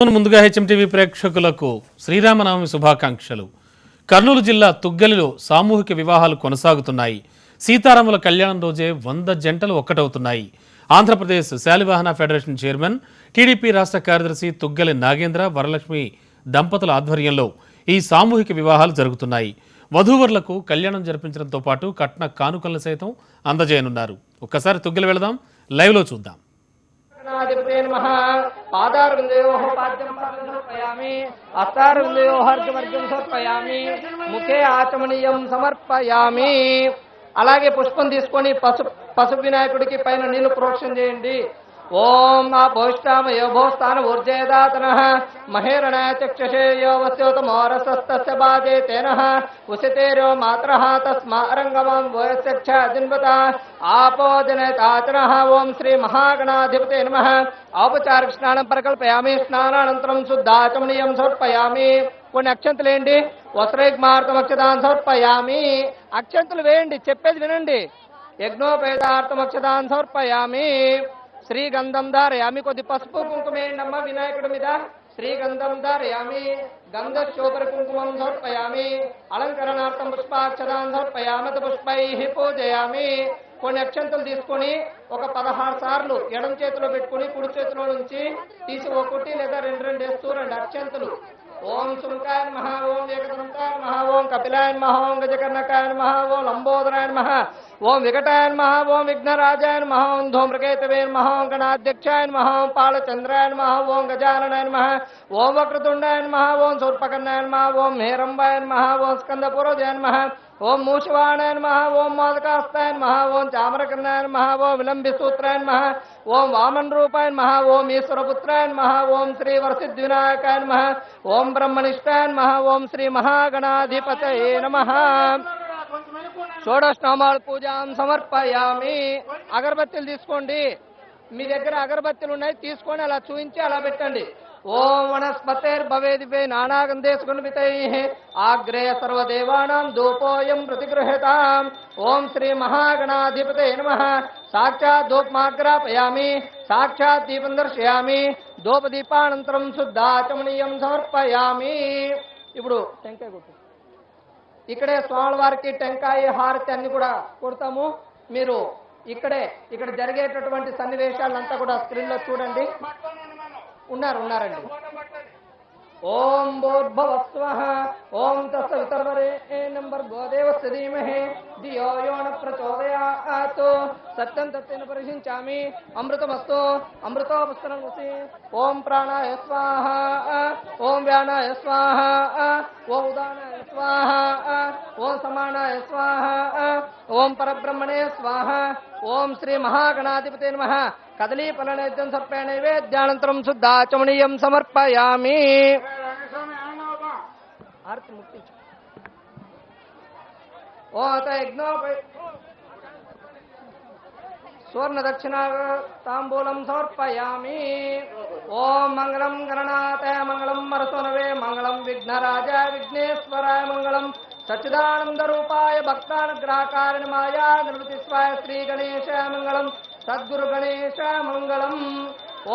ముందుగా హెచ్ఎంటీవీ ప్రేక్షకులకు శ్రీరామనవమి శుభాకాంక్షలు. కర్నూలు జిల్లా తుగ్గలిలో సామూహిక వివాహాలు కొనసాగుతున్నాయి. సీతారాముల కళ్యాణం రోజే 100 జంటలు ఒక్కటవుతున్నాయి. ఆంధ్రప్రదేశ్ శాలివాహన ఫెడరేషన్ చైర్మన్, టీడీపీ రాష్ట్ర కార్యదర్శి తుగ్గలి నాగేంద్ర, వరలక్ష్మి దంపతుల ఆధ్వర్యంలో ఈ సామూహిక వివాహాలు జరుగుతున్నాయి. వధూవరులకు కళ్యాణం జరిపించడంతో పాటు కట్న కానుకలను సైతం అందజేయనున్నారు. ఒక్కసారి తుగ్గలి వెళదాం, లైవ్లో చూద్దాం. ముఖే ఆచమనీయం సమర్పయామి. అలాగే పుష్పం తీసుకొని పసుపు వినాయకుడికి పైన నీళ్లు ప్రోక్షణ చేయండి. ఓం ఆపోష్టామయోభోస్థాన ఊర్జేదాతనః మహేరణాయ చక్షుషే యో వస్యోతమోరసస్తస్య బాధే తేనః ఉసితేరో మాతరః తస్మా అరంగమం వయస్యక్ష జిన్వత ఆపో జనతాతనః. ఓం శ్రీ మహాగణాధిపతే నమః. ఔపచారిక స్నానం పరికల్పయామి. స్నానానంతరం శుద్ధాచమనీయం సమర్పయామి. కొన్ని అక్షంతలు వేయండి. వస్త్రైగ్మార్థం అక్షతాన్ సమర్పయామి. అక్షంతలు వేయండి, చెప్పేది వినండి. యజ్ఞోపేతార్థం అక్షతాన్ సమర్పయామి. శ్రీగంధం ధారయామి. కొద్ది పసుపు కుంకుమేండమ్మ వినాయకుడి మీద. శ్రీగంధం ధారయామి. గంధశోభర కుంకుమం సమర్పయామి. అలంకరణార్థం పుష్పాక్షతాన్ సమర్పయామి. పుష్పై పూజయామి. కొన్ని అక్షంతలు తీసుకొని ఒక 16 సార్లు ఎడమ చేతిలో పెట్టుకుని కుడి చేతిలో నుంచి తీసి ఒకటి లేదా రెండు వేస్తూ రండి అక్షంతలు. ఓం శుంకాయ నమః. ఓం ఏకదంతాయ నమః. ఓం కపిలాయ నమః. ఓం గజకర్ణకాయ నమః. ఓం లంబోదరాయ నమః. ఓం వికటాయ నమః. ఓం విఘ్నరాజాయ నమః. ఓం ధూమ్రకేతవే నమః. ఓం గణాధ్యక్షాయ నమః. ఓం పాలచంద్రాయ నమః. ఓం గజాననాయ నమః. ఓం వక్రతుండాయ నమః. ఓం శూర్పకర్ణాయ నమః. ఓం మేరంబాయ నమః. ఓం స్కందపురోజాయ నమః. ఓం మూషవాణాయ నమః. ఓం మోదకాస్తాయ నమః. ఓం చామరకర్ణాయ నమః. ఓం విలంబిసూత్రాయ నమః. ఓం వామన్ రూపాయ నమః. ఓం ఈశ్వరపుత్రాయ నమః. ఓం శ్రీ వరసిద్ధివినాయకాయ నమః. ఓం బ్రహ్మనిష్టాయ నమః. ఓం శ్రీ మహాగణాధిపతయే నమః. షోడశనామాల పూజాం సమర్పయామి. అగరబత్తీలు తీసుకోండి. మీ దగ్గర అగరబత్తీలు ఉన్నాయి, తీసుకొని అలా చూపించి అలా పెట్టండి. ఓం వనస్పతేర్భవేదివే నానాగంధేసుగుణవితైః ఆగ్రే సర్వదేవానాం ధూపోయం ప్రతిగృహ్యతాం. ఓం శ్రీ మహాగణాధిపతే నమః. సాక్షాత్ ధూపమాగ్రాపయామి. సాక్షాత్ దీపం దర్శయామి. ధూపదీపానంతరం శుద్ధాచమనీయం సమర్పయామి. ఇప్పుడు టెంకాయ కొట్టు. ఇక్కడే స్వామివారికి టెంకాయ హారతి అన్ని కూడా కొడతాము. మీరు ఇక్కడ జరిగేటటువంటి సన్నివేశాలంతా కూడా స్క్రీన్లో చూడండి. ఉన్నారండి. ఓం భూర్భువస్వః. ఓం తత్సవితుర్వరేణ్యం భర్గో దేవస్య ధీమహి ధియో యో న ప్రచోదయాత్. సత్యం తత్తేన పరిశించామి. అమృతమస్తు. అమృతోపస్తరం వసి. ఓం ప్రాణాయ స్వాహ. ఓం వ్యానాయ స్వాహ. ఓం ఉదానాయ స్వాహ. ఓం సమానాయ స్వాహ. ఓం పరబ్రహ్మణే స్వాహ. ఓం శ్రీ మహాగణాధిపతే నమః. కదలీ ఫలనైద్యం సర్పే నైవేద్యానంతరం శుద్ధాచమనీయం సమర్పయామి. సువర్ణ దక్షిణ తాంబూలం సమర్పయామి. ఓం మంగళం గణనాథాయ మంగళం మరసోనవే మంగళం విఘ్నరాజాయ విఘ్నేశ్వరాయ మంగళం సచ్చిదానంద రూపాయ భక్తానుగ్రహకారిణ మాయా నివృత్తిస్వాయ శ్రీ గణేశాయ మంగళం సద్గురు గణేశ మంగళం.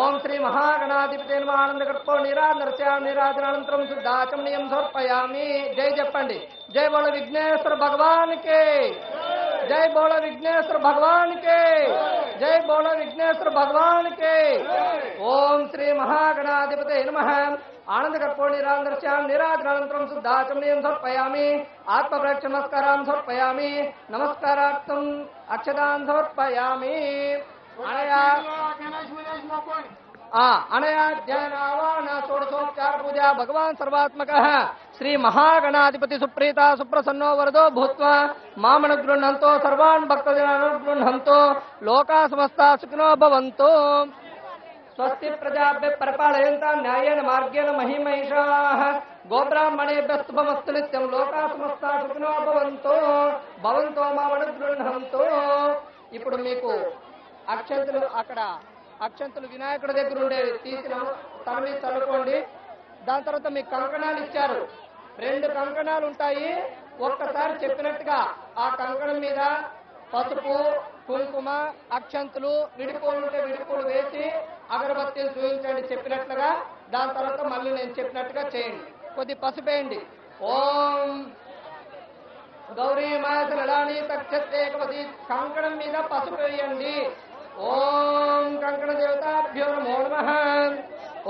ఓం శ్రీ మహాగణాధిపతే నమః. ఆనందకర్పో నీరాజనానంతరం శుద్ధాచమనీయం సమర్పయామి. జై చెప్పండి. జై బోళ విఘ్నేశ్వర భగవాన్ కే. జై బోళ విఘ్నేశ్వర భగవాన్ కే. జై బోళ విఘ్నేశ్వర భగవాన్ కే. ఓం శ్రీ మహాగణాధిపతే నమః. ఆనందకర్పో నీరాజనానంతరం శుద్ధాచమనీయం సమర్పయామి. ఆత్మప్రక్ష నమస్కారం సమర్పయామి. నమస్కారార్థం అక్షతాన్ సమర్పయామి. అనయాధ్యాన షోడశోపచార పూజా భగవాన్ సర్వాత్మకః శ్రీ మహాగణాధిపతి సుప్రీత సుప్రసన్నో వరదో భూత్వా మామనుగృహంతో సర్వాన్ భక్తజనానుగృహంతో లోకా సమస్తా సుఖినో భవంతు. స్వస్తి ప్రజాభ్య పరిపాలయంతాం న్యాయేన మార్గేణ మహిమహిషాః గోబ్రాహ్మణేభ్యః శుభమస్తు నిత్యం. లోకా సమస్తా సుఖినో భవంతు. భవంతో మామనుగృహంతో. ఇప్పుడు మీకు అక్షంతలు అక్షంతలు వినాయకుడి దగ్గర ఉండేవి తీసిన తన మీద చల్లుకోండి. దాని తర్వాత మీకు కంకణాలు ఇచ్చారు. 2 కంకణాలు ఉంటాయి. ఒక్కసారి చెప్పినట్టుగా ఆ కంకణం మీద పసుపు కుంకుమ అక్షంతులు విడిపూలు ఉంటే విడిపూలు వేసి అగరబత్తీలు చూపించండి చెప్పినట్లుగా. దాని తర్వాత మళ్ళీ నేను చెప్పినట్టుగా చేయండి. కొద్ది పసుపేయండి. ఓం గౌరీ మాసలాని తక్షత్రేకపతి కంకణం మీద పసుపు వేయండి. ఓం కంకణ దేవతాభ్యో నమో నమః.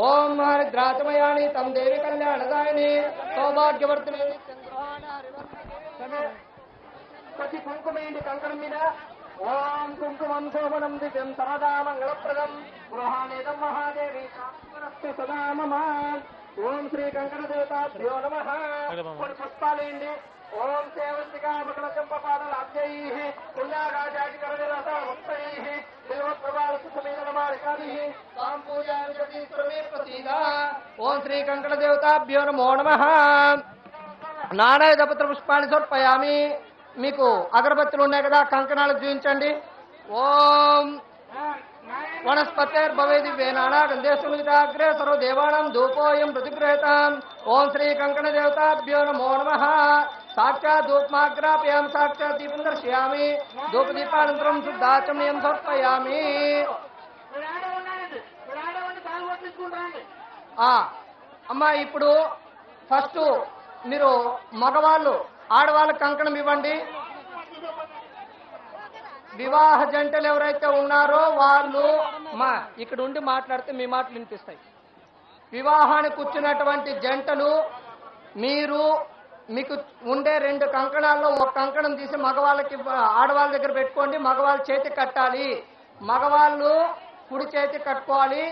ఓం హరిద్రాతమయాని తం దేవి కళ్యాణదాయిని సౌభాగ్యవర్తిని ప్రతి కుంకుమేంటి కంకణం మీద. ఓం కుంకుమం శోభనం దివ్యం సరదా మంగళప్రదం గృహానేదం మహాదేవి కామరస్తు సదా మమ. ఓం శ్రీ కంకణ దేవతాభ్యో నమః. కొన్ని పుష్పాలేండి. ఓం సేవంతికా మకల చంపపాదలాబ్జై పుణ్యాగాజాటికరణరస ముక్తై దేవప్రభావ సుఖమేనమారికాది తాం పూజామి ప్రసీద. ఓం శ్రీ కంకణ దేవతాభ్యో నమో నమః. నారాయణ పుష్పాన్ని సమర్పయామి. మీకు అగరబత్తులు ఉన్నాయి కదా, కంకణాలు చూపించండి. ఓం వనస్పతిర్భవేది వేనానా గంధేశుమితాగ్రే సర్వ దేవానాం ధూపోయం ప్రతిగృహేతాం. ఓం శ్రీ కంకణ దేవతాభ్యో నమో నమః. సాక్షాత్ ధూపమాగ్రాపయామి సాక్షాత్ దీపం దర్శయామి. ధూపదీపానంతరం శుద్ధాచమనీయం సమర్పయామి. అమ్మా ఇప్పుడు ఫస్ట్ మీరు మగవాళ్ళు ఆడవాళ్ళకి కంకణం ఇవ్వండి. వివాహ జంటలు ఎవరైతే ఉన్నారో వాళ్ళు ఇక్కడ ఉండి మాట్లాడితే మీ మాటలు వినిపిస్తాయి. వివాహానికి కూర్చున్నటువంటి జంటలు మీకు ఉండే 2 కంకణాల్లో ఒక కంకణం తీసి మగవాళ్ళకి ఆడవాళ్ళ దగ్గర పెట్టుకోండి. మగవాళ్ళ చేతికి కట్టాలి. మగవాళ్ళు కుడి చేతికి కట్టుకోవాలి.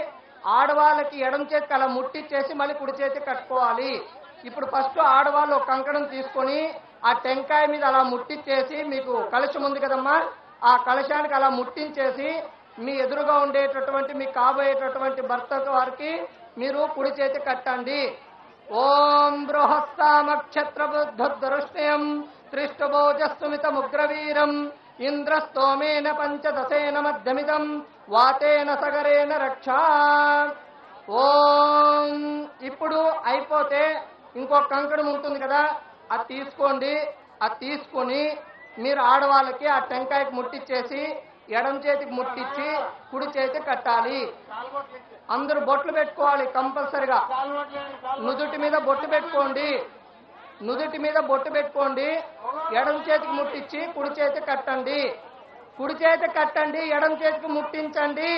ఆడవాళ్ళకి ఎడం చేతికి అలా ముట్టిచ్చేసి మళ్ళీ కుడి చేతికి కట్టుకోవాలి. ఇప్పుడు ఫస్ట్ ఆడవాళ్ళు ఒక కంకణం తీసుకొని ఆ టెంకాయ మీద అలా ముట్టించేసి, మీకు కలశం ఉంది కదమ్మా, ఆ కలశానికి అలా ముట్టించేసి మీ ఎదురుగా ఉండేటటువంటి మీ కాబోయేటటువంటి భర్త వారికి మీరు కుడి చేతి కట్టండి. ఓం బృహస్సామక్షత్రబుద్ధరుష్ణయం త్రిష్టభోజస్సుమితముగ్రవీరం ఇంద్రస్తోమేన పంచదశేన మధ్యమిదం వాతేన సగరేణ రక్షా. ఓం ఇప్పుడు అయిపోతే ఇంకొక కంకణం ఉంటుంది కదా, అది తీసుకోండి. అది తీసుకొని మీరు ఆడవాళ్ళకి ఆ టెంకాయకి ముట్టించేసి ఎడం చేతికి ముట్టించి కుడి చేతి కట్టాలి. అందరూ బొట్లు పెట్టుకోవాలి కంపల్సరిగా. నుదుటి మీద బొట్టు పెట్టుకోండి. నుదుటి మీద బొట్టు పెట్టుకోండి. ఎడం చేతికి ముట్టించి కుడి చేతి కట్టండి. కుడి చేతి కట్టండి, ఎడం చేతికి ముట్టించండి.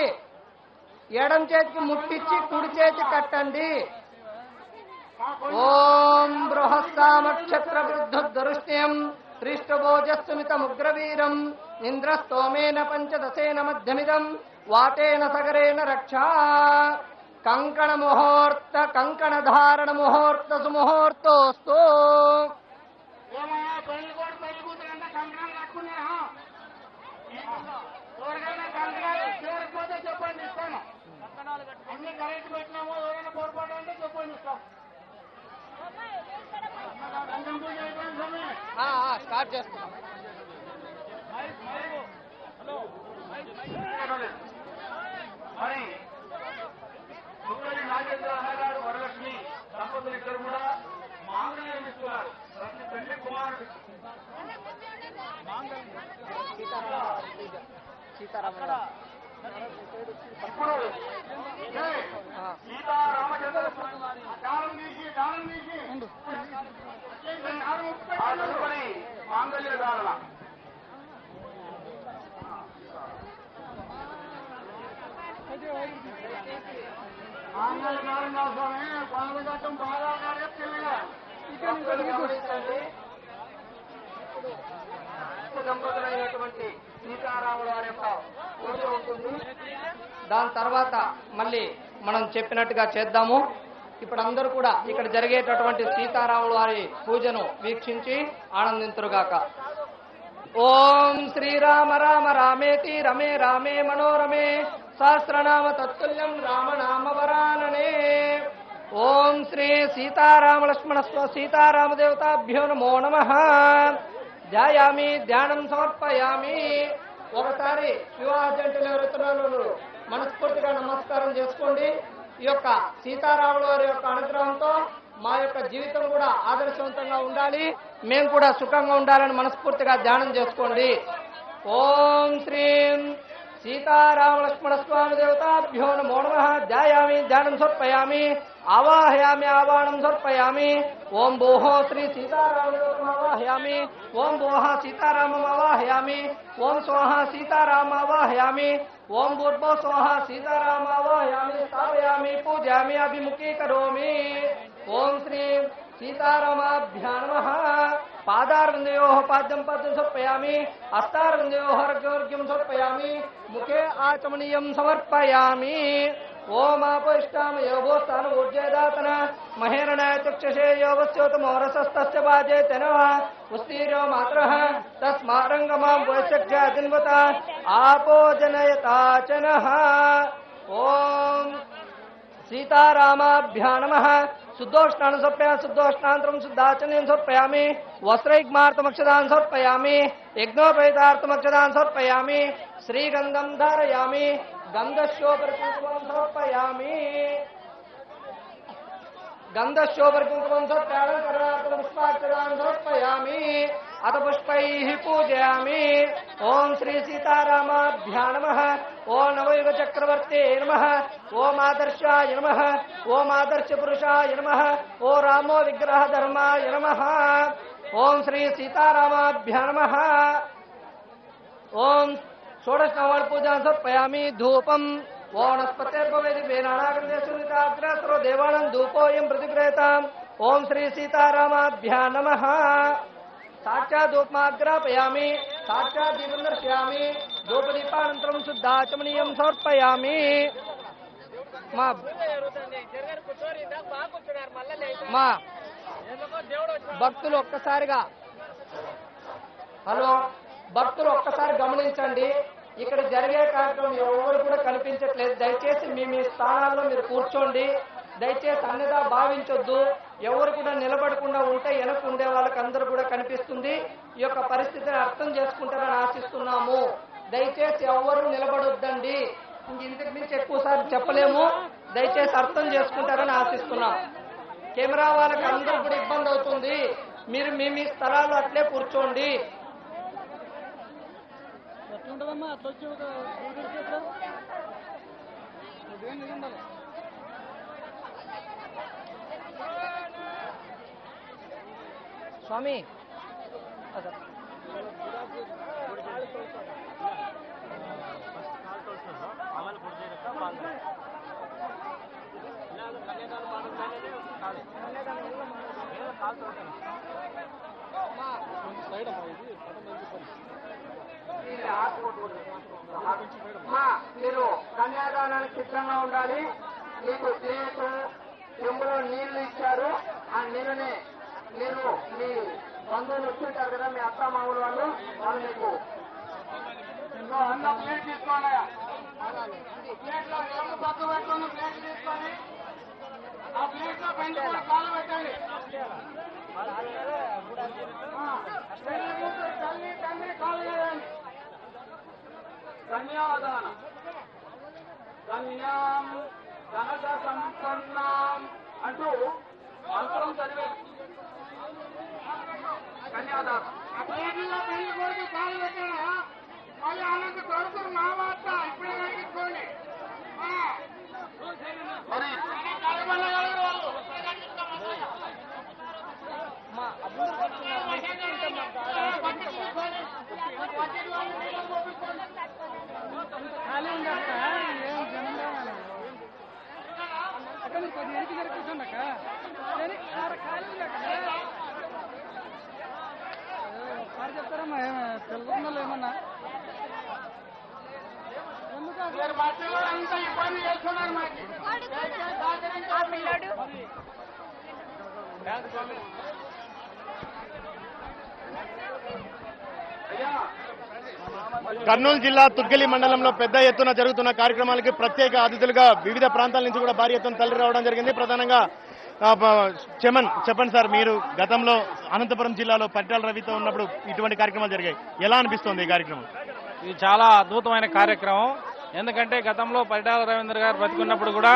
ఎడం చేతికి ముట్టించి కుడి చేతి కట్టండి. ఓం బృహస్సామక్షత్రబుద్ధరుష్ణ్యం త్రిష్టభోజస్సుమితముగ్రవీరం ఇంద్రస్తోమేన పంచదశేన మధ్యమిదం వాతేన సగరేణ రక్షా. కంకణ ముహూర్త కంకణ ధారణ ముహూర్త సుముహూర్తోస్తు. స్టార్ట్ చేస్తున్నాం. మరి దుగ్గలి నాగేంద్ర అన్నగారు వరలక్ష్మి దంపతులు ఇద్దరు కూడా మాంగళ్యం ఇస్తున్నారు. ప్రతి పెళ్లి కుమారుడు ఇప్పుడు సీతారామచంద్ర తదుపరి మాంగళ్య ధారణ. స్వామి పాల్గొనడం బాగా దంపతులైనటువంటి సీతారాముల వారి యొక్క పూజ ఉంటుంది. దాని తర్వాత మళ్ళీ మనం చెప్పినట్టుగా చేద్దాము. ఇప్పుడు అందరూ కూడా ఇక్కడ జరిగేటటువంటి సీతారాముల వారి పూజను వీక్షించి ఆనందింతురుగాక. ఓం శ్రీరామ రామ రామేతి రమే రామే మనోరమే సహస్రనామ తత్తుల్యం రామనామ వరాననే. ఓం శ్రీ సీతారామ లక్ష్మణ సీతారామదేవతాభ్యో నమో నమః. ధ్యాయామి ధ్యానం సమర్పయామి. ఒకసారి వివాహ జంటలు ఎవరెత్తున్నారో మనస్ఫూర్తిగా నమస్కారం చేసుకోండి. ఈ యొక్క సీతారాముల వారి యొక్క అనుగ్రహంతో మా యొక్క జీవితం కూడా ఆదర్శవంతంగా ఉండాలి, మేము కూడా సుఖంగా ఉండాలని మనస్ఫూర్తిగా ధ్యానం చేసుకోండి. ఓం శ్రీం సీతారామలక్ష్మణస్వామి దేవతాభ్యో నమో నమః. ధ్యాయామి, ధ్యానం సమర్పయామి. ఆవాహయామి, ఆవాహనం సమర్పయామి. ఓం భోః శ్రీ సీతారామదేవతం ఆవాహయామి. ఓం భోః సీతారామం ఆవాహయామి. ఓం స్వాహ సీతారామ ఆవాహయామి. ఓం భూర్భువః స్వాహ సీతారామ ఆవాహయామి. స్థాపయామి, పూజయామి, అభిముఖీకరోమి. ఓం శ్రీ సీతారామాభ్యా నమః. పాదారవిందయోః పాద్యం పాద్యం సమర్పయామి. హస్తారవిందయోః అర్ఘ్యం సమర్పయామి. ముఖే ఆచమనీయం సమర్పయామి. ఓం ఆపయిష్టామ యోగోస్థాన ఊర్జేదాతన మహేరణాయ చక్షుషే యోగస్యోతమోరసస్తస్య వాజే తనః ఉస్తీర్యో మాత్రః తస్మారంగమాం వైశక్ష్యాదిన్వత ఆపో జనయతాచనః. ఓం సీతారామాభ్యా నమః. శుద్ధోష్ణాన్ని సమర్పయామి. శుద్ధోష్ణాంతరం శుద్ధాచన్యం సమర్పయామి. వస్త్రైగ్మార్థమక్షదాన్ సమర్పయామి. యజ్ఞోపేతార్థమక్షదాన్ సమర్పయామి. శ్రీగంధం ధారయామి. గంధశోపరికుంకుమం సమర్పయామి. గంధశోపరికుంకుమం సమర్పయామి. కరుణాకర పుష్పాక్షరాన్ సమర్పయామి. అత పుష్పైః పూజయామి. ఓం శ్రీ సీతారామాభ్యా నమః. ఓం నవయుగ చక్రవర్తే నమః. ఓం ఆదర్శాయ నమః. ఓం ఆదర్శ పురుషాయ నమః. ఓ రామో విగ్రహ ధర్మాయ నమః. ఓం శ్రీ సీతారామాభ్యా నమః. ఓం షోడశ నవాళ పూజాం సమర్పయామి. ధూపం ఓణస్పతిర్భవేదినాగ్రో దేవానం ధూపోయం ప్రతిగృహతాం. ఓం శ్రీ సీతారామాభ్యా నమః. సాక్షాదూపమాగ్రాపయామి. సాక్షాత్ దీపం దర్శయామి. ధూపదీపానంతరం శుద్ధాచమనీయం సమర్పయామి. మా భక్తులు ఒక్కసారిగా హలో భక్తులు ఒక్కసారి గమనించండి. ఇక్కడ జరిగే కార్యక్రమం ఎవరు కూడా కనిపించట్లేదు. దయచేసి మీ స్థానాల్లో మీరు కూర్చోండి. దయచేసి అన్నిదా భావించొద్దు. ఎవరు కూడా నిలబడకుండా ఉంటే వెనక ఉండే వాళ్ళకి అందరూ కూడా కనిపిస్తుంది. ఈ యొక్క పరిస్థితిని అర్థం చేసుకుంటారని ఆశిస్తున్నాము. దయచేసి ఎవరు నిలబడొద్దండి. ఇంతకు మించి ఎక్కువసార్లు చెప్పలేము. దయచేసి అర్థం చేసుకుంటారని ఆశిస్తున్నాం. కెమెరా వాళ్ళకి అందరూ కూడా ఇబ్బంది అవుతుంది. మీరు మీ స్థలాల్లో అట్లే కూర్చోండి. స్వామి మీరు కన్యాదానానికి సిద్ధంగా ఉండాలి. మీకు ప్లేట్ చెంబులో నీళ్లు ఇచ్చారు. ఆ నీళ్ళని మీరు మీ బంధువులు వచ్చింటారు కదా, మీ అత్త మామూలు వాళ్ళు మీకు అన్న ప్లేట్ తీసుకోవాలి. ప్లేట్ లో చెంబు పక్క పెట్టుకుని ప్లేట్ తీసుకొని ఆ ప్లేట్ లో పెంచుకొని కాలు పెట్టండి. తల్లి తండ్రి కాలు వేయండి. కన్యాదాన కన్యాం ధనక సంపన్నాం అంటూ మంత్రం చదివే కన్యాదానం. ప్లేట్లో పెళ్లి కొడుకు కాలు పెట్టాడా మళ్ళీ అనంత కొడుకు నా వార్త ఇప్పుడే కనిపించుకోండి. మరి ఖాళీ ఉంది అక్క. ఏం జనం అక్కడ కొద్ది ఎనికి జరుగుతుంది అక్క. ఖాళీ ఉంది అక్కడ. ఒకసారి చెప్తారమ్మా తెలుగుతున్నా ఏమన్నా అంతా ఇబ్బంది చేస్తున్నారు మాకు. కర్నూలు జిల్లా తుగ్గలి మండలంలో పెద్ద ఎత్తున జరుగుతున్న కార్యక్రమాలకి ప్రత్యేక అతిథులుగా వివిధ ప్రాంతాల నుంచి కూడా భారీ ఎత్తున తరలి రావడం జరిగింది. ప్రధానంగా చెప్పండి సార్, మీరు గతంలో అనంతపురం జిల్లాలో పరిటాల రవితో ఉన్నప్పుడు ఇటువంటి కార్యక్రమాలు జరిగాయి. ఎలా అనిపిస్తుంది ఈ కార్యక్రమం? ఇది చాలా అద్భుతమైన కార్యక్రమం. ఎందుకంటే గతంలో పరిటాల రవీంద్ర గారు బతికున్నప్పుడు కూడా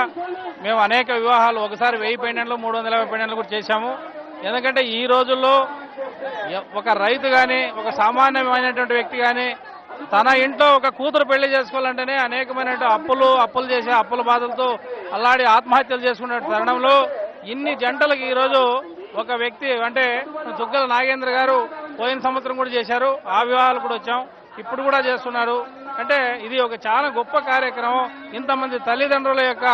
మేము అనేక వివాహాలు ఒకసారి 1000 పెండెంట్లు 350 పెండెంట్లు కూడా చేశాము. ఎందుకంటే ఈ రోజుల్లో ఒక రైతు కానీ ఒక సామాన్యమైనటువంటి వ్యక్తి కానీ తన ఇంట్లో ఒక కూతురు పెళ్లి చేసుకోవాలంటేనే అనేకమైన అప్పులు చేసే అప్పుల బాధలతో అల్లాడి ఆత్మహత్యలు చేసుకునే తరుణంలో ఇన్ని జంటలకు ఈరోజు ఒక వ్యక్తి అంటే దుగ్గల నాగేంద్ర గారు పోయిన సంవత్సరం కూడా చేశారు, ఆ వివాహాలు కూడా వచ్చాం, ఇప్పుడు కూడా చేస్తున్నారు. అంటే ఇది ఒక చాలా గొప్ప కార్యక్రమం. ఇంతమంది తల్లిదండ్రుల యొక్క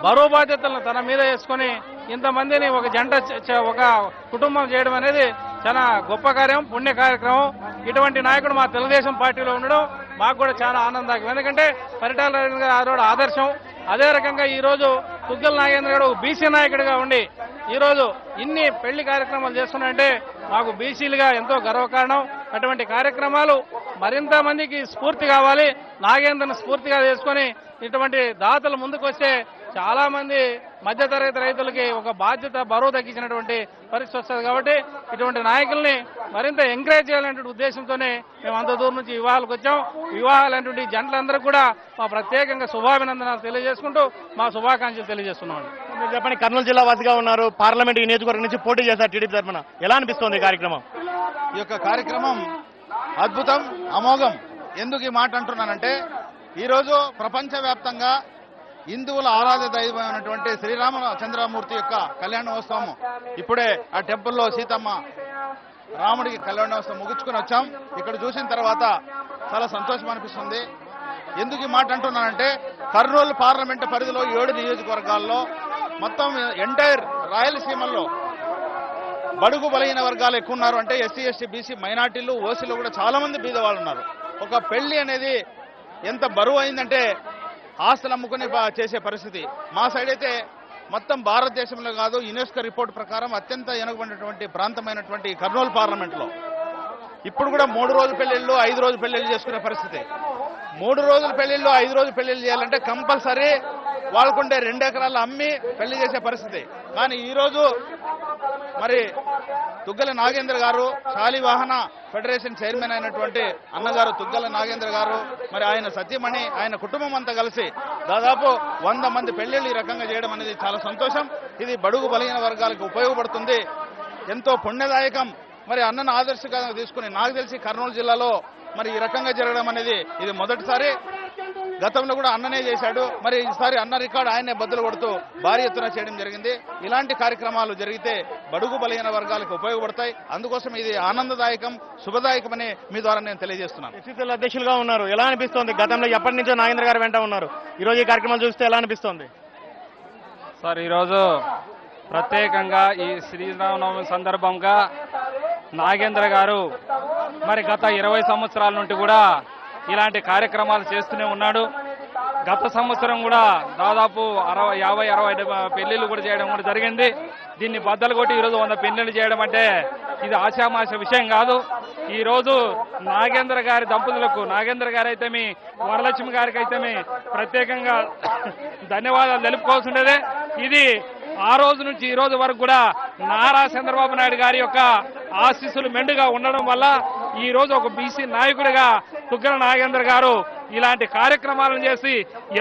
బరువు బాధ్యతలను తన మీద వేసుకొని ఇంతమందిని ఒక జంట ఒక కుటుంబం చేయడం అనేది చాలా గొప్ప కార్యం, పుణ్య కార్యక్రమం. ఇటువంటి నాయకుడు మా తెలుగుదేశం పార్టీలో ఉండడం మాకు కూడా చాలా ఆనందం. ఎందుకంటే పరిటాల రవీంద్ర గారు ఆదర్శం. అదే రకంగా ఈరోజు దుగ్గల నాగేంద్ర గారు బీసీ నాయకుడిగా ఉండి ఈరోజు ఇన్ని పెళ్లి కార్యక్రమాలు చేస్తున్నాయంటే మాకు బీసీలుగా ఎంతో గర్వకారణం. అటువంటి కార్యక్రమాలు మరింత మందికి స్ఫూర్తి కావాలి. నాగేంద్రను స్ఫూర్తిగా చేసుకొని ఇటువంటి దాతలు ముందుకు వస్తే చాలా మంది మధ్యతరగతి రైతులకి ఒక బాధ్యత బరువు తగ్గించినటువంటి పరిస్థితి వస్తుంది. కాబట్టి ఇటువంటి నాయకుల్ని మరింత ఎంకరేజ్ చేయాలనే ఉద్దేశంతోనే మేము అంత దూరం నుంచి వివాహాలకు వచ్చాం. వివాహాలనేటువంటి జంటలందరూ కూడా మా ప్రత్యేకంగా శుభాభినందనాలు తెలియజేసుకుంటూ మా శుభాకాంక్షలు తెలియజేస్తున్నాం. మీరు చెప్పండి, కర్నూలు జిల్లా వాసిగా ఉన్నారు, పార్లమెంట్ ఈ నియోజకవర్గం నుంచి పోటీ చేశారు టీడీపీ తరఫున, ఎలా అనిపిస్తోంది ఈ కార్యక్రమం? ఈ యొక్క కార్యక్రమం అద్భుతం, అమోఘం. ఎందుకు ఈ మాట అంటున్నానంటే ఈరోజు ప్రపంచవ్యాప్తంగా హిందువుల ఆరాధ్య దైవమైనటువంటి శ్రీరామచంద్రమూర్తి యొక్క కళ్యాణోత్సవం ఇప్పుడే ఆ టెంపుల్లో సీతమ్మ రాముడికి కళ్యాణోత్సవం ముగించుకుని వచ్చాం. ఇక్కడ చూసిన తర్వాత చాలా సంతోషం అనిపిస్తుంది. ఎందుకు ఈ మాట అంటున్నానంటే కర్నూలు పార్లమెంటు పరిధిలో 7 నియోజకవర్గాల్లో మొత్తం ఎంటైర్ రాయలసీమల్లో బడుగు బలహీన వర్గాలు ఎక్కువ ఉన్నారు. అంటే ఎస్సీ ఎస్టీ బీసీ మైనార్టీలు ఓసీలు కూడా చాలా మంది బీదవాళ్ళు ఉన్నారు. ఒక పెళ్లి అనేది ఎంత బరువు అయిందంటే ఆస్తులు అమ్ముకుని చేసే పరిస్థితి. మా సైడ్ అయితే మొత్తం భారతదేశంలో కాదు, యునెస్కో రిపోర్ట్ ప్రకారం అత్యంత వెనుకబడినటువంటి ప్రాంతమైనటువంటి కర్నూలు పార్లమెంట్లో ఇప్పుడు కూడా 3 రోజుల పెళ్లిళ్ళు 5 రోజుల పెళ్లిళ్ళు చేసుకునే పరిస్థితి. 3 రోజుల పెళ్లిళ్ళు 5 రోజుల పెళ్లిళ్ళు చేయాలంటే కంపల్సరీ వాళ్ళకుండే 2 ఎకరాలు అమ్మి పెళ్లి చేసే పరిస్థితి. కానీ ఈరోజు మరి తుగ్గల నాగేంద్ర గారు శాలివాహన ఫెడరేషన్ చైర్మన్ అయినటువంటి అన్నగారు తుగ్గల నాగేంద్ర గారు మరి ఆయన సతీమణి ఆయన కుటుంబం అంతా కలిసి దాదాపు 100 మంది పెళ్లిళ్ళు ఈ రకంగా చేయడం అనేది చాలా సంతోషం. ఇది బడుగు బలహీన వర్గాలకు ఉపయోగపడుతుంది, ఎంతో పుణ్యదాయకం. మరి అన్నను ఆదర్శంగా తీసుకుని నాకు తెలిసి కర్నూలు జిల్లాలో మరి ఈ రకంగా జరగడం అనేది ఇది మొదటిసారి. గతంలో కూడా అన్ననే చేశాడు, మరి ఈసారి అన్న రికార్డు ఆయనే బద్దలు కొడుతూ భారీ ఎత్తున చేయడం జరిగింది. ఇలాంటి కార్యక్రమాలు జరిగితే బడుగు బలహీన వర్గాలకు ఉపయోగపడతాయి. అందుకోసం ఇది ఆనందదాయకం, శుభదాయకమని మీ ద్వారా నేను తెలియజేస్తున్నాను. ఎస్సీసీల అధ్యక్షులుగా ఉన్నారు, ఎలా అనిపిస్తోంది? గతంలో ఎప్పటి నుంచో నాగేంద్ర గారు వెంట ఉన్నారు, ఈరోజు ఈ కార్యక్రమాలు చూస్తే ఎలా అనిపిస్తోంది? సార్, ఈరోజు ప్రత్యేకంగా ఈ శ్రీరామనవమి సందర్భంగా నాగేంద్ర గారు మరి గత 20 సంవత్సరాల నుండి కూడా ఇలాంటి కార్యక్రమాలు చేస్తూనే ఉన్నాడు. గత సంవత్సరం కూడా దాదాపు 50-60 పెళ్లిళ్ళు కూడా చేయడం కూడా జరిగింది. దీన్ని బద్దలు కొట్టి ఈరోజు 100 పెళ్లిళ్ళు చేయడం అంటే ఇది ఆశామాష విషయం కాదు. ఈరోజు నాగేంద్ర గారి దంపతులకు, నాగేంద్ర గారు అయితేమి వరలక్ష్మి గారికి అయితేమి ప్రత్యేకంగా ధన్యవాదాలు తెలుపుకోవాల్సి ఉండేదే. ఇది ఆ రోజు నుంచి ఈ రోజు వరకు కూడా నారా చంద్రబాబు నాయుడు గారి యొక్క ఆశీస్సులు మెండుగా ఉండడం వల్ల ఈ రోజు ఒక బీసీ నాయకుడిగా తుగ్గల నాగేంద్ర గారు ఇలాంటి కార్యక్రమాలను చేసి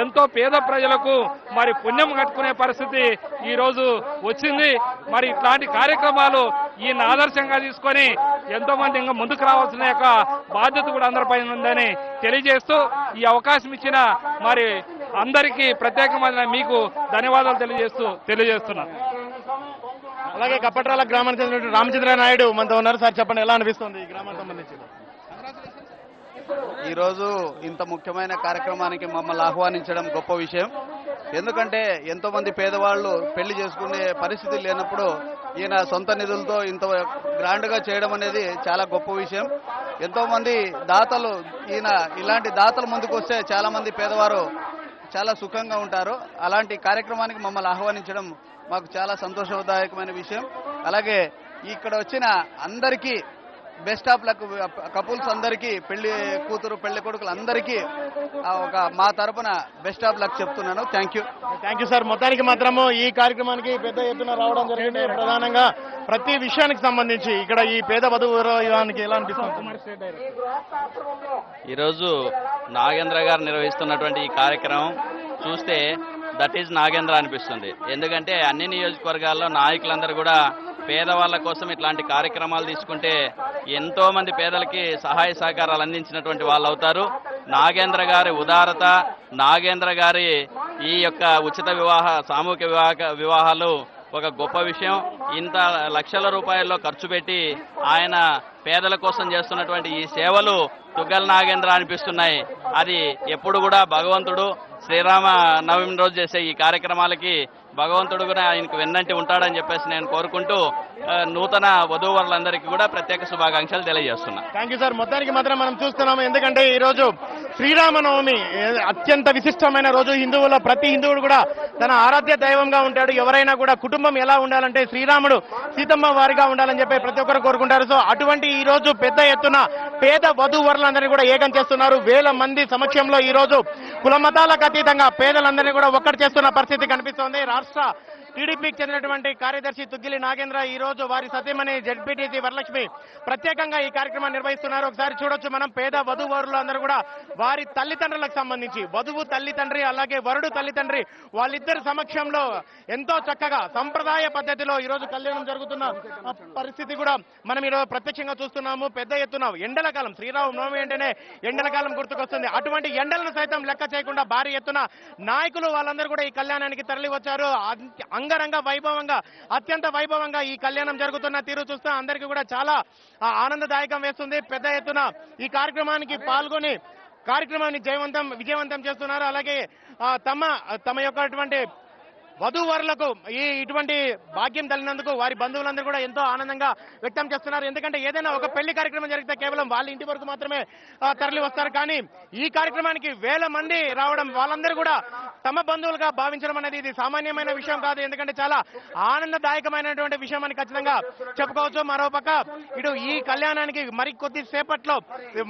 ఎంతో పేద ప్రజలకు మరి పుణ్యం కట్టుకునే పరిస్థితి ఈ రోజు వచ్చింది. మరి ఇట్లాంటి కార్యక్రమాలు ఈయన ఆదర్శంగా తీసుకొని ఎంతో మంది ఇంకా ముందుకు రావాల్సిన యొక్క బాధ్యత కూడా అందరిపైన ఉందని తెలియజేస్తూ ఈ అవకాశం ఇచ్చిన మరి అందరికీ ప్రత్యేకమైన మీకు ధన్యవాదాలు తెలియజేస్తున్నాను. అలాగే కప్పట్రాల గ్రామానికి చెందిన రామచంద్ర నాయుడు మనతో ఉన్నారు. సార్ చెప్పండి, ఎలా అనిపిస్తుంది ఈ గ్రామానికి సంబంధించి? ఈరోజు ఇంత ముఖ్యమైన కార్యక్రమానికి మమ్మల్ని ఆహ్వానించడం గొప్ప విషయం. ఎందుకంటే ఎంతో మంది పేదవాళ్ళు పెళ్లి చేసుకునే పరిస్థితి లేనప్పుడు ఈయన సొంత నిధులతో ఇంత గ్రాండ్ గా చేయడం అనేది చాలా గొప్ప విషయం. ఎంతో మంది దాతలు, ఈయన ఇలాంటి దాతలు ముందుకు వస్తే చాలా మంది పేదవారు చాలా సుఖంగా ఉంటారు. అలాంటి కార్యక్రమానికి మమ్మల్ని ఆహ్వానించడం మాకు చాలా సంతోషదాయకమైన విషయం. అలాగే ఇక్కడ వచ్చిన అందరికీ బెస్ట్ ఆఫ్ లక్, కపుల్స్ అందరికీ, పెళ్లి కూతురు పెళ్లి కొడుకులు అందరికీ ఒక మా తరపున బెస్ట్ ఆఫ్ లక్ చెప్తున్నాను. Thank you sir. మొత్తానికి మాత్రము ఈ కార్యక్రమానికి పెద్ద ఎత్తున రావడం జరిగింది. ప్రధానంగా ప్రతి విషయానికి సంబంధించి ఇక్కడ ఈ పేద వధువు వివాహానికి ఎలా అనిపిస్తుంది? ఈరోజు నాగేంద్ర గారు నిర్వహిస్తున్నటువంటి ఈ కార్యక్రమం చూస్తే దట్ ఈజ్ నాగేంద్ర అనిపిస్తుంది. ఎందుకంటే అన్ని నియోజకవర్గాల్లో నాయకులందరూ కూడా పేదవాళ్ళ కోసం ఇట్లాంటి కార్యక్రమాలు తీసుకుంటే ఎంతో మంది పేదలకి సహాయ సహకారాలు అందించినటువంటి వాళ్ళు అవుతారు. నాగేంద్ర గారి ఉదారత, నాగేంద్ర గారి ఈ యొక్క ఉచిత సామూహిక వివాహాలు ఒక గొప్ప విషయం. ఇంత లక్షల రూపాయల్లో ఖర్చు పెట్టి ఆయన పేదల కోసం చేస్తున్నటువంటి ఈ సేవలు తుగ్గల నాగేంద్ర అనిపిస్తున్నాయి. అది ఎప్పుడు కూడా భగవంతుడు శ్రీరామ నవమి రోజు చేసే ఈ కార్యక్రమాలకి భగవంతుడు కూడా ఆయనకు వెన్నంటి ఉంటాడని చెప్పేసి నేను కోరుకుంటూ నూతన వధూవరులందరికీ కూడా ప్రత్యేక శుభాకాంక్షలు తెలియజేస్తున్నా. Thank you sir. మొత్తానికి మాత్రం మనం చూస్తున్నాము, ఎందుకంటే ఈ రోజు శ్రీరామనవమి అత్యంత విశిష్టమైన రోజు. హిందువుల ప్రతి హిందువుడు కూడా తన ఆరాధ్య దైవంగా ఉంటాడు. ఎవరైనా కూడా కుటుంబం ఎలా ఉండాలంటే శ్రీరాముడు సీతమ్మ వారిగా ఉండాలని చెప్పి ప్రతి ఒక్కరు కోరుకుంటారు. సో అటువంటి ఈ రోజు పెద్ద ఎత్తున పేద వధూవరులందరినీ కూడా ఏకం చేస్తున్నారు. వేల మంది సమక్షంలో ఈ రోజు కులమతాలకు అతీతంగా పేదలందరినీ కూడా ఒక్కటి చేస్తున్న పరిస్థితి కనిపిస్తోంది. రాష్ట్ర టీడీపీకి చెందినటువంటి కార్యదర్శి తుగ్గిలి నాగేంద్ర ఈ రోజు వారి సతీమణి జెడ్పీటీసీ వరలక్ష్మి ప్రత్యేకంగా ఈ కార్యక్రమాన్ని నిర్వహిస్తున్నారు. ఒకసారి చూడొచ్చు మనం. పేద వధూవరులు అందరూ కూడా వారి తల్లిదండ్రులకు సంబంధించి వధువు తల్లిదండ్రి అలాగే వరుడు తల్లిదండ్రి వాళ్ళిద్దరి సమక్షంలో ఎంతో చక్కగా సంప్రదాయ పద్ధతిలో ఈ రోజు కళ్యాణం జరుగుతున్న పరిస్థితి కూడా మనం ఈరోజు ప్రత్యక్షంగా చూస్తున్నాము. పెద్ద ఎత్తున ఎండల కాలం, శ్రీరామనవమి అంటేనే ఎండల కాలం గుర్తుకొస్తుంది. అటువంటి ఎండలను సైతం లెక్క చేయకుండా భారీ ఎత్తున నాయకులు వాళ్ళందరూ కూడా ఈ కళ్యాణానికి తరలి వచ్చారు. అంగరంగ వైభవంగా, అత్యంత వైభవంగా ఈ కళ్యాణం జరుగుతున్న తీరు చూస్తే అందరికీ కూడా చాలా ఆనందదాయకం వేస్తుంది. పెద్ద ఎత్తున ఈ కార్యక్రమానికి పాల్గొని కార్యక్రమాన్ని విజయవంతం చేస్తున్నారు. అలాగే తమ యొక్క వధూవరులకు ఇటువంటి భాగ్యం కలిగినందుకు వారి బంధువులందరూ కూడా ఎంతో ఆనందంగా వ్యక్తం చేస్తున్నారు. ఎందుకంటే ఏదైనా ఒక పెళ్లి కార్యక్రమం జరిగితే కేవలం వాళ్ళ ఇంటి వరకు మాత్రమే తరలి వస్తారు. కానీ ఈ కార్యక్రమానికి వేల మంది రావడం, వాళ్ళందరూ కూడా తమ బంధువులుగా భావించడం అనేది ఇది సామాన్యమైన విషయం కాదు. ఎందుకంటే చాలా ఆనందదాయకమైనటువంటి విషయం అని ఖచ్చితంగా చెప్పుకోవచ్చు. మరోపక్క ఇటు ఈ కళ్యాణానికి మరి కొద్దిసేపట్లో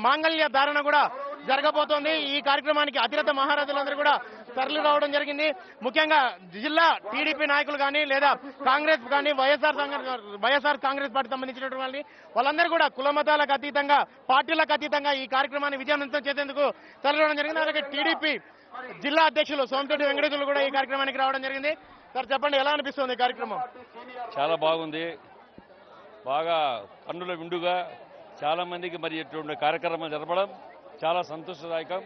మాంగళ్య ధారణ కూడా జరగబోతోంది. ఈ కార్యక్రమానికి అతిరథ మహారాజులందరూ కూడా తరలి రావడం జరిగింది. ముఖ్యంగా జిల్లా టీడీపీ నాయకులు కానీ లేదా కాంగ్రెస్ కానీ వైఎస్ఆర్ కాంగ్రెస్ పార్టీ సంబంధించినటువంటి వాళ్ళందరూ కూడా కులమతాలకు అతీతంగా, పార్టీలకు అతీతంగా ఈ కార్యక్రమాన్ని విజయవంతం చేసేందుకు తరలి రావడం జరిగింది. అలాగే టీడీపీ జిల్లా అధ్యక్షులు సోమశెట్టి వెంకటేశ్వర్లు కూడా ఈ కార్యక్రమానికి రావడం జరిగింది. సార్ చెప్పండి, ఎలా అనిపిస్తుంది ఈ కార్యక్రమం? చాలా బాగుంది. బాగా కన్నుల విండుగా చాలా మందికి మరి ఇటువంటి కార్యక్రమం జరపడం చాలా సంతోషదాయకం.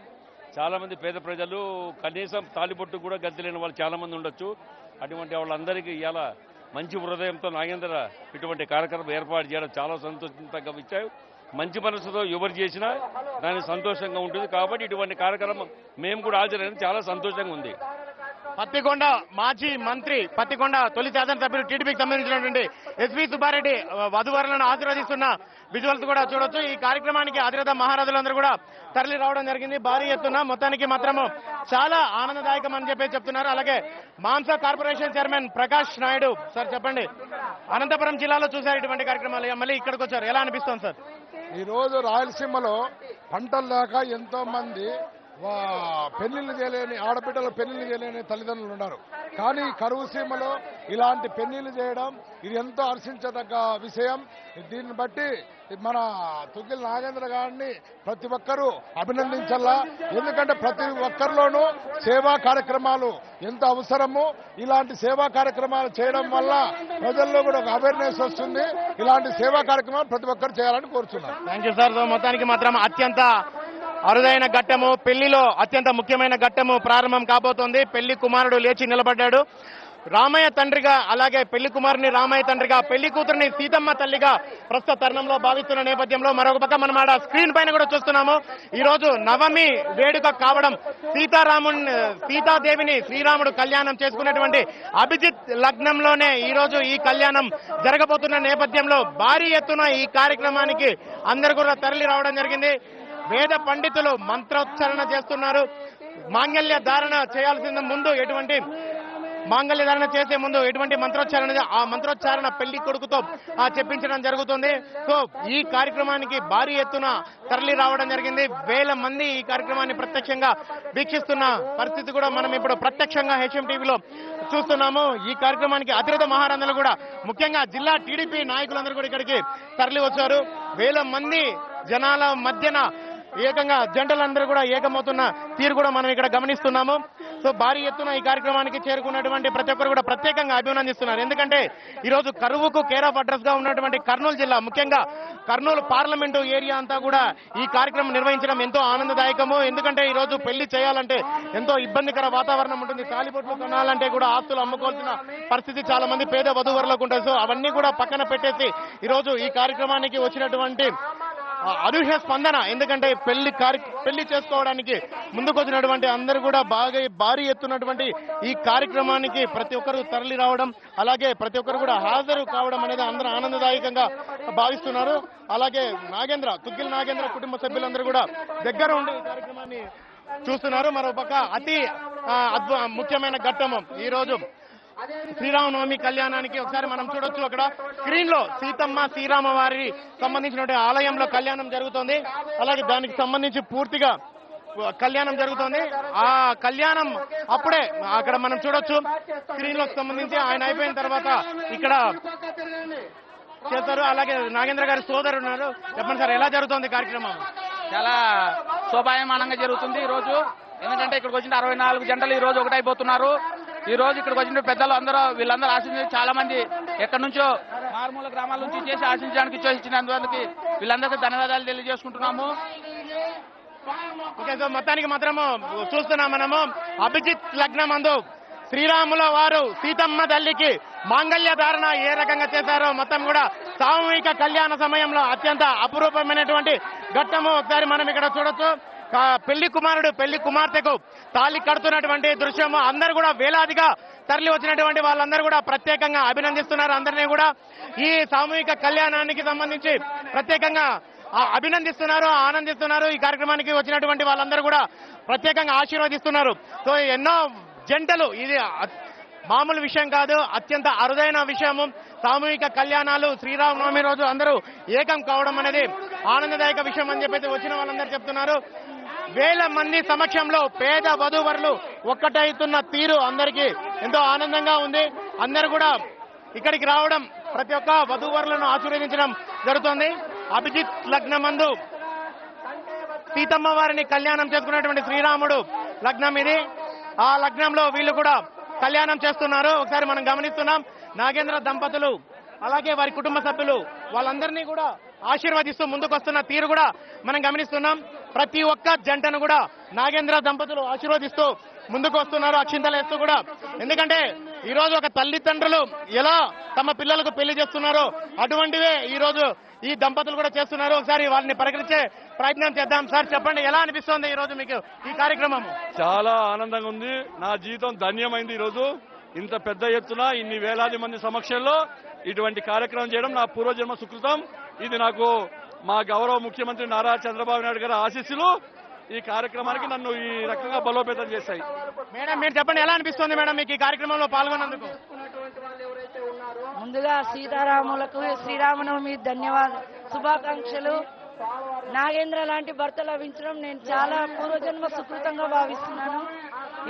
చాలా మంది పేద ప్రజలు కనీసం తాలిబొట్టు కూడా గతి లేని వాళ్ళు చాలా మంది ఉండొచ్చు. అటువంటి వాళ్ళందరికీ ఇవాళ మంచి హృదయంతో నాగేంద్ర ఇటువంటి కార్యక్రమం ఏర్పాటు చేయడం చాలా సంతోషంగా విషయం. మంచి మనసుతో ఎవరు చేసినా దానికి సంతోషంగా ఉంటుంది. కాబట్టి ఇటువంటి కార్యక్రమం మేము కూడా హాజరైన చాలా సంతోషంగా ఉంది. పత్తికొండ మాజీ మంత్రి, పత్తికొండ తొలి శాసనసభ్యులు టీడీపీకి సంబంధించినటువంటి ఎస్వి సుబ్బారెడ్డి వధువరులను ఆశీర్వదిస్తున్న విజువల్స్ కూడా చూడొచ్చు. ఈ కార్యక్రమానికి అతిరథ మహారాజులందరూ కూడా తరలి రావడం జరిగింది భారీ ఎత్తున. మొత్తానికి మాత్రము చాలా ఆనందదాయకం అని చెప్పి చెప్తున్నారు. అలాగే మాంస corporation chairman Prakash Naidu, sir చెప్పండి, అనంతపురం జిల్లాలో చూశారు ఇటువంటి కార్యక్రమాలు, మళ్ళీ ఇక్కడికి వచ్చారు, ఎలా అనిపిస్తుంది సార్? ఈ రోజు రాయలసీమలో పంటలు లేక ఎంతో మంది పెళ్లిళ్ళు చేయలేని ఆడబిడ్డలు పెళ్లిళ్ళు చేయలేని తల్లిదండ్రులు ఉన్నారు. కానీ కరువు సీమలో ఇలాంటి పెళ్లిళ్ళు చేయడం ఇది ఎంతో హర్షించదగ్గ విషయం. దీన్ని బట్టి మన తుగ్గిలి నాగేంద్ర గారిని ప్రతి ఒక్కరూ అభినందించాలా. ఎందుకంటే ప్రతి ఒక్కరిలోనూ సేవా కార్యక్రమాలు ఎంత అవసరము. ఇలాంటి సేవా కార్యక్రమాలు చేయడం వల్ల ప్రజల్లో కూడా ఒక అవేర్నెస్ వస్తుంది. ఇలాంటి సేవా కార్యక్రమాలు ప్రతి ఒక్కరు చేయాలని కోరుతున్నాను. Thank you sir. మొత్తానికి మాత్రం అత్యంత అరుదైన ఘట్టము, పెళ్లిలో అత్యంత ముఖ్యమైన ఘట్టము ప్రారంభం కాబోతోంది. పెళ్లి కుమారుడు లేచి నిలబడ్డాడు. రామయ్య తండ్రిగా, అలాగే పెళ్లి కుమారుని రామయ్య తండ్రిగా, పెళ్లి కూతురిని సీతమ్మ తల్లిగా ప్రస్తుత తరుణంలో భావిస్తున్న నేపథ్యంలో మరొక పక్క మనం ఆడ స్క్రీన్ పైన కూడా చూస్తున్నాము. ఈ రోజు నవమి వేడుక కావడం, సీతాదేవిని శ్రీరాముడు కళ్యాణం చేసుకున్నటువంటి అభిజిత్ లగ్నంలోనే ఈ రోజు ఈ కళ్యాణం జరగబోతున్న నేపథ్యంలో భారీ ఎత్తున ఈ కార్యక్రమానికి అందరూ కూడా తరలి రావడం జరిగింది. వేద పండితులు మంత్రోచ్చారణ చేస్తున్నారు. మాంగళ్య ధారణ చేయాల్సిన ముందు మాంగళ్య ధారణ చేసే ముందు ఎటువంటి మంత్రోచ్చారణ, ఆ మంత్రోచ్చారణ పెళ్లి కొడుకుతో చెప్పించడం జరుగుతుంది. సో ఈ కార్యక్రమానికి భారీ ఎత్తున తరలి రావడం జరిగింది. వేల మంది ఈ కార్యక్రమాన్ని ప్రత్యక్షంగా వీక్షిస్తున్న పరిస్థితి కూడా మనం ఇప్పుడు ప్రత్యక్షంగా హెచ్ఎం టీవీలో చూస్తున్నాము. ఈ కార్యక్రమానికి అతిరథ మహారాజులు కూడా, ముఖ్యంగా జిల్లా టీడీపీ నాయకులందరూ కూడా ఇక్కడికి తరలి వచ్చారు. వేల మంది జనాల మధ్యన ఏకంగా జంటలందరూ కూడా ఏకమవుతున్న తీరు కూడా మనం ఇక్కడ గమనిస్తున్నాము. సో భారీ ఎత్తున ఈ కార్యక్రమానికి చేరుకున్నటువంటి ప్రతి ఒక్కరు కూడా ప్రత్యేకంగా అభినందిస్తున్నారు. ఎందుకంటే ఈరోజు కరువుకు కేర్ ఆఫ్ అడ్రస్ గా ఉన్నటువంటి కర్నూలు జిల్లా, ముఖ్యంగా కర్నూలు పార్లమెంటు ఏరియా అంతా కూడా ఈ కార్యక్రమం నిర్వహించడం ఎంతో ఆనందదాయకము. ఎందుకంటే ఈరోజు పెళ్లి చేయాలంటే ఎంతో ఇబ్బందికర వాతావరణం ఉంటుంది. తాలిబొట్లు కొనాలంటే కూడా ఆస్తులు అమ్ముకోవాల్సిన పరిస్థితి చాలా మంది పేద వధూవరులకు ఉంటుంది. సో అవన్నీ కూడా పక్కన పెట్టేసి ఈరోజు ఈ కార్యక్రమానికి వచ్చినటువంటి అనూహ్య స్పందన. ఎందుకంటే పెళ్లి చేసుకోవడానికి ముందుకు వచ్చినటువంటి అందరూ కూడా భారీ ఎత్తున్నటువంటి ఈ కార్యక్రమానికి ప్రతి ఒక్కరు తరలి రావడం, అలాగే ప్రతి ఒక్కరు కూడా హాజరు కావడం అనేది అందరూ ఆనందదాయకంగా భావిస్తున్నారు. అలాగే తుగ్గిల్ నాగేంద్ర కుటుంబ సభ్యులందరూ కూడా దగ్గర ఉండి ఈ కార్యక్రమాన్ని చూస్తున్నారు. మరోపక్క అతి ముఖ్యమైన ఘట్టము ఈ రోజు శ్రీరామనవమి కళ్యాణానికి ఒకసారి మనం చూడొచ్చు. అక్కడ స్క్రీన్ లో సీతమ్మ శ్రీరామ వారి సంబంధించినటువంటి ఆలయంలో కళ్యాణం జరుగుతోంది. అలాగే దానికి సంబంధించి పూర్తిగా కళ్యాణం జరుగుతోంది. ఆ కళ్యాణం అప్పుడే అక్కడ మనం చూడొచ్చు. స్క్రీన్ లో సంబంధించి ఆయన అయిపోయిన తర్వాత ఇక్కడ చేస్తారు. అలాగే నాగేంద్ర గారి సోదరు ఉన్నారు. చెప్పండి సార్, ఎలా జరుగుతోంది కార్యక్రమం? చాలా శోభాయమానంగా జరుగుతుంది ఈ రోజు. ఎందుకంటే ఇక్కడికి వచ్చిన 64 జంటలు ఈ రోజు ఒకటైపోతున్నారు. ఈ రోజు ఇక్కడికి వచ్చిన పెద్దలు వీళ్ళందరూ ఆశించి చాలా మంది ఎక్కడి నుంచో మారుమూల గ్రామాల నుంచి చేసి ఆశించడానికి ఇచ్చినందుకు వీళ్ళందరికీ ధన్యవాదాలు తెలియజేసుకుంటున్నాము. ఓకే, సో మొత్తానికి మాత్రము చూస్తున్నాం మనము అభిజిత్ లగ్నమందు శ్రీరాముల వారు సీతమ్మ తల్లికి మాంగళ్య ధారణ ఏ రకంగా చేశారో మొత్తం కూడా సామూహిక కళ్యాణ సమయంలో అత్యంత అపురూపమైనటువంటి ఘట్టము ఒకసారి మనం ఇక్కడ చూడొచ్చు. పెళ్లి కుమారుడు పెళ్లి కుమార్తెకు తాళి కడుతున్నటువంటి దృశ్యము అందరూ కూడా వేలాదిగా తరలి వచ్చినటువంటి వాళ్ళందరూ కూడా ప్రత్యేకంగా అభినందిస్తున్నారు. అందరినీ కూడా ఈ సామూహిక కళ్యాణానికి సంబంధించి ప్రత్యేకంగా అభినందిస్తున్నారు, ఆనందిస్తున్నారు. ఈ కార్యక్రమానికి వచ్చినటువంటి వాళ్ళందరూ కూడా ప్రత్యేకంగా ఆశీర్వదిస్తున్నారు. సో ఎన్నో జంటలు, ఇది మామూలు విషయం కాదు, అత్యంత అరుదైన విషయము. సామూహిక కళ్యాణాలు శ్రీరామనవమి రోజు అందరూ ఏకం కావడం అనేది ఆనందదాయక విషయం అని చెప్పేసి వచ్చిన వాళ్ళందరూ చెప్తున్నారు. వేల మంది సమక్షంలో పేద వధూవరులు ఒక్కటైతున్న తీరు అందరికీ ఎంతో ఆనందంగా ఉంది. అందరూ కూడా ఇక్కడికి రావడం, ప్రతి ఒక్క వధూవరులను ఆశీర్వదించడం జరుగుతోంది. అభిజిత్ లగ్నమందు సీతమ్మ వారిని కళ్యాణం చేసుకున్నటువంటి శ్రీరాముడు లగ్నం ఇది. ఆ లగ్నంలో వీళ్ళు కూడా కళ్యాణం చేస్తున్నారు. ఒకసారి మనం గమనిస్తున్నాం. నాగేంద్ర దంపతులు అలాగే వారి కుటుంబ సభ్యులు వాళ్ళందరినీ కూడా ఆశీర్వదిస్తూ ముందుకొస్తున్న తీరు కూడా మనం గమనిస్తున్నాం. ప్రతి ఒక్క జంటను కూడా నాగేంద్ర దంపతులు ఆశీర్వదిస్తూ ముందుకు వస్తున్నారు, అక్షింతలు వేస్తూ కూడా. ఎందుకంటే ఈ రోజు ఒక తల్లిదండ్రులు ఎలా తమ పిల్లలకు పెళ్లి చేస్తున్నారో అటువంటివే ఈ రోజు ఈ దంపతులు కూడా చేస్తున్నారు. ఒకసారి వారిని పలకరించే ప్రయత్నం చేద్దాం. సార్ చెప్పండి, ఎలా అనిపిస్తోంది ఈ రోజు మీకు ఈ కార్యక్రమం? చాలా ఆనందంగా ఉంది. నా జీవితం ధన్యమైంది. ఈరోజు ఇంత పెద్ద ఎత్తున ఇన్ని వేలాది మంది సమక్షంలో ఇటువంటి కార్యక్రమం చేయడం నా పూర్వజన్మ సుకృతం. ఇది నాకు మా గౌరవ ముఖ్యమంత్రి నారా చంద్రబాబు నాయుడు గారి ఆశీస్సులు ఈ కార్యక్రమానికి నన్ను ఈ రకంగా బలోపేతం చేశాయి. మేడం, మీరు చెప్పండి, ఎలా అనిపిస్తుంది మేడం మీకు ఈ కార్యక్రమంలో పాల్గొన్నందుకు? ముందుగా సీతారాములకు శ్రీరామనవమి శుభాకాంక్షలు. నాగేంద్ర లాంటి భర్త లభించడం నేను చాలా పూర్వజన్మ సుకృతంగా భావిస్తున్నాను.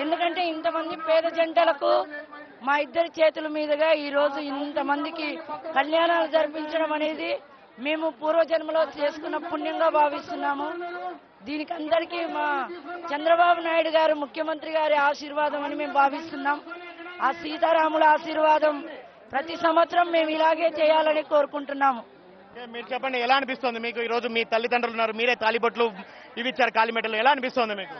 ఎందుకంటే ఇంతమంది పేద జంటలకు మా ఇద్దరి చేతుల మీదుగా ఈ రోజు ఇంతమందికి కళ్యాణాలు జరిపించడం అనేది మేము పూర్వజన్మలో చేసుకున్న పుణ్యంగా భావిస్తున్నాము. దీనికి అందరికీ మా చంద్రబాబు నాయుడు గారు ముఖ్యమంత్రి గారి ఆశీర్వాదం అని మేము భావిస్తున్నాం. ఆ సీతారాముల ఆశీర్వాదం ప్రతి సంవత్సరం మేము ఇలాగే చేయాలని కోరుకుంటున్నాము. మీరు చెప్పండి, ఎలా అనిపిస్తుంది మీకు? ఈ రోజు మీ తల్లిదండ్రులు ఉన్నారు, మీరే తాలిబొట్లు ఇవి ఇచ్చారు, కాలిమెట్టలు, ఎలా అనిపిస్తుంది మీకు?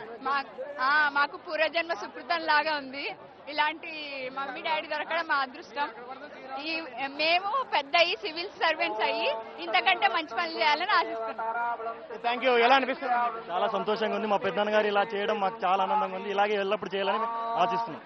మాకు పూర్వజన్మ సుకృతం లాగా ఉంది. ఇలాంటి మమ్మీ డాడీ దొరకడం మా అదృష్టం. మేము పెద్ద సివిల్ సర్వెంట్స్ అయ్యి ఇంతకంటే మంచి పనులు చేయాలని ఆశిస్తున్నాం. Thank you. ఎలా అనిపిస్తుంది? చాలా సంతోషంగా ఉంది. మా పెద్దన్న గారు ఇలా చేయడం మాకు చాలా ఆనందంగా ఉంది. ఇలాగే ఎల్లప్పుడు చేయాలని ఆశిస్తున్నాం.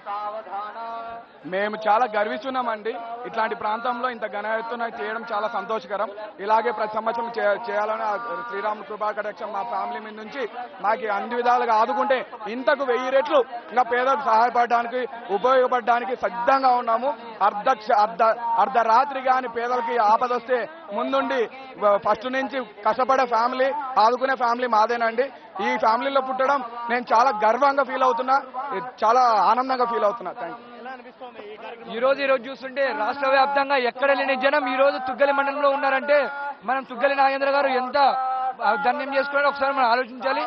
మేము చాలా గర్విస్తున్నామండి. ఇట్లాంటి ప్రాంతంలో ఇంత ఘన ఎత్తున చేయడం చాలా సంతోషకరం. ఇలాగే ప్రతి సంవత్సరం చేయాలని శ్రీరాముల కృపాకటాక్షం మా ఫ్యామిలీ మీద నుంచి మాకు అన్ని విధాలుగా ఆదుకుంటే ఇంతకు 1000 రెట్లు ఇంకా పేదలకు సహాయపడడానికి ఉపయోగపడడానికి సిద్ధంగా ఉన్నాము. అర్ధరాత్రి కానీ పేదలకి ఆపదొస్తే ముందుండి ఫస్ట్ నుంచి కష్టపడే ఫ్యామిలీ, ఆదుకునే ఫ్యామిలీ మాదేనండి. ఈ ఫ్యామిలీలో పుట్టడం నేను చాలా గర్వంగా ఫీల్ అవుతున్నా, చాలా ఆనందంగా ఫీల్ అవుతున్నా. Thank you. ఈ రోజు చూస్తుంటే రాష్ట్ర వ్యాప్తంగా ఎక్కడ లేని జనం ఈ రోజు తుగ్గలి మండలంలో ఉన్నారంటే మనం తుగ్గలి నాగేంద్ర గారు ఎంత ధన్యం చేసుకోవడం ఒకసారి మనం ఆలోచించాలి.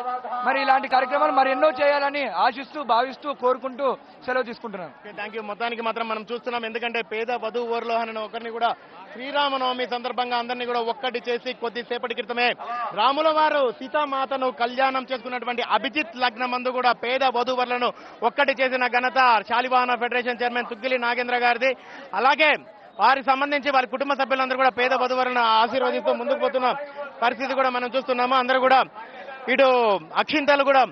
మరి ఇలాంటి కార్యక్రమాలు మరి ఎన్నో చేయాలని ఆశిస్తూ భావిస్తూ కోరుకుంటూ సెలవు తీసుకుంటున్నాను. Thank you. మొత్తానికి మాత్రం మనం చూస్తున్నాం, ఎందుకంటే పేద వధువు వరలోహన ఒకరిని కూడా శ్రీరామనవమి సందర్భంగా అందరినీ కూడా ఒక్కటి చేసి కొద్దిసేపటి క్రితమే రాముల వారు సీతామాతను కళ్యాణం చేసుకున్నటువంటి అభిజిత్ లగ్నం మందు కూడా పేద వధువర్లను ఒక్కటి చేసిన ఘనత శాలివాహన ఫెడరేషన్ చైర్మన్ తుగ్గిలి నాగేంద్ర గారిది. అలాగే వారికి సంబంధించి వారి కుటుంబ సభ్యులందరూ కూడా పేద వధువరులను ఆశీర్వదిస్తూ ముందుకు పోతున్న పరిస్థితి కూడా మనం చూస్తున్నాము. అందరూ కూడా ఇటు అక్షింతలు కూడా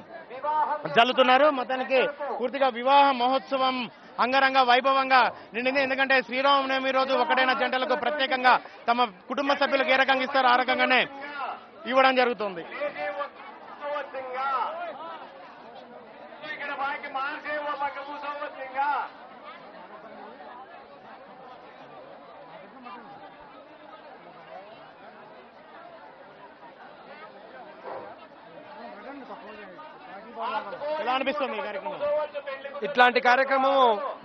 జల్లుతున్నారు. మొత్తానికి పూర్తిగా వివాహ మహోత్సవం అంగరంగ వైభవంగా నిండింది. ఎందుకంటే శ్రీరామనవమి రోజు ఒకటైన జంటలకు ప్రత్యేకంగా తమ కుటుంబ సభ్యులకు ఏ రకంగా ఇస్తారో ఆ రకంగానే ఇవ్వడం జరుగుతుంది. ఎలా అనిపిస్తుంది ఈ కార్యక్రమం? ఇట్లాంటి కార్యక్రమం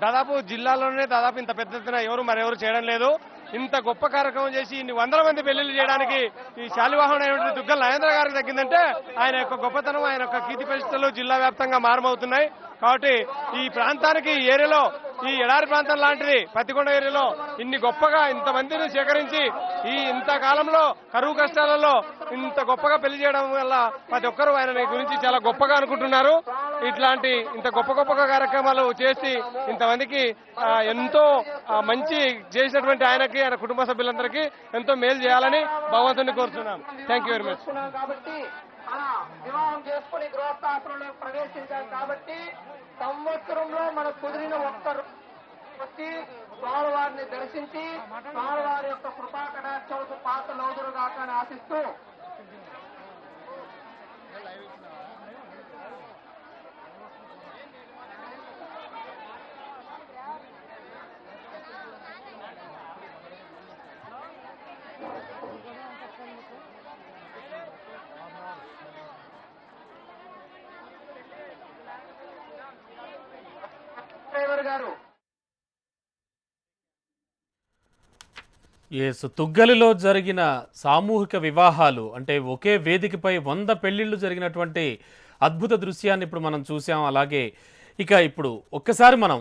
దాదాపు జిల్లాలోనే దాదాపు ఇంత పెద్ద ఎత్తున మరెవరు చేయడం లేదు. ఇంత గొప్ప కార్యక్రమం చేసి ఇన్ని వందల మంది పెళ్లిళ్ళు చేయడానికి ఈ శాలివాహనం అయినటువంటి దుగ్గల నాగేంద్ర గారికి దక్కిందంటే ఆయన యొక్క గొప్పతనం, ఆయన యొక్క కీర్తి ప్రతిష్టలు జిల్లా వ్యాప్తంగా మారమవుతున్నాయి. కాబట్టి ఈ ప్రాంతానికి ఈ ఏరియాలో ఈ ఎడారి ప్రాంతం లాంటిది పత్తికొండ ఏరియాలో ఇన్ని గొప్పగా ఇంతమందిని సేకరించి ఈ ఇంత కాలంలో కరువు కష్టాలలో ఇంత గొప్పగా పెళ్లి చేయడం వల్ల ప్రతి ఒక్కరూ ఆయన గురించి చాలా గొప్పగా అనుకుంటున్నారు. ఇట్లాంటి ఇంత గొప్ప కార్యక్రమాలు చేసి ఇంతమందికి ఎంతో మంచి చేసినటువంటి ఆయనకి ఆయన కుటుంబ సభ్యులందరికీ ఎంతో మేలు చేయాలని భగవంతుని కోరుతున్నాం. Thank you very much. అలా వివాహం చేసుకుని గృహస్థాశ్రంలో ప్రవేశించాం కాబట్టి సంవత్సరంలో మనకు కుదిరిన ఒక్కరు వచ్చి స్వామివారిని దర్శించి స్వామివారి యొక్క కృపా కటాక్షాలకు పాత నోదురు కాకని ఆశిస్తూ గారు తుగ్గలిలో జరిగిన సామూహిక వివాహాలు అంటే ఒకే వేదికపై 100 పెళ్లిళ్లు జరిగినటువంటి అద్భుత దృశ్యాన్ని ఇప్పుడు మనం చూసాం. అలాగే ఇక ఇప్పుడు ఒక్కసారి మనం